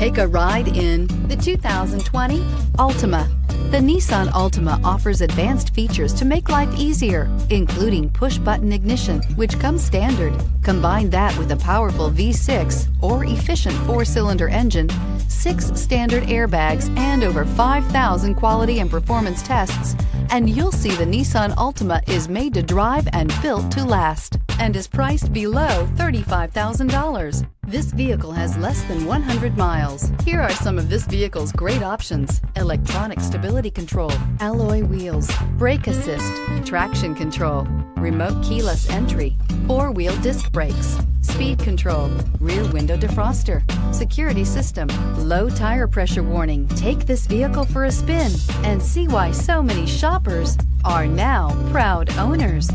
Take a ride in the 2020 Altima. The Nissan Altima offers advanced features to make life easier, including push-button ignition, which comes standard. Combine that with a powerful V6 or efficient 4-cylinder engine, 6 standard airbags, and over 5,000 quality and performance tests, and you'll see the Nissan Altima is made to drive and built to last, and is priced below $35,000. This vehicle has less than 100 miles. Here are some of this vehicle's great options: electronic stability control, alloy wheels, brake assist, traction control, remote keyless entry, 4-wheel disc brakes, speed control, rear window defroster, security system, low tire pressure warning. Take this vehicle for a spin and see why so many shoppers are now proud owners.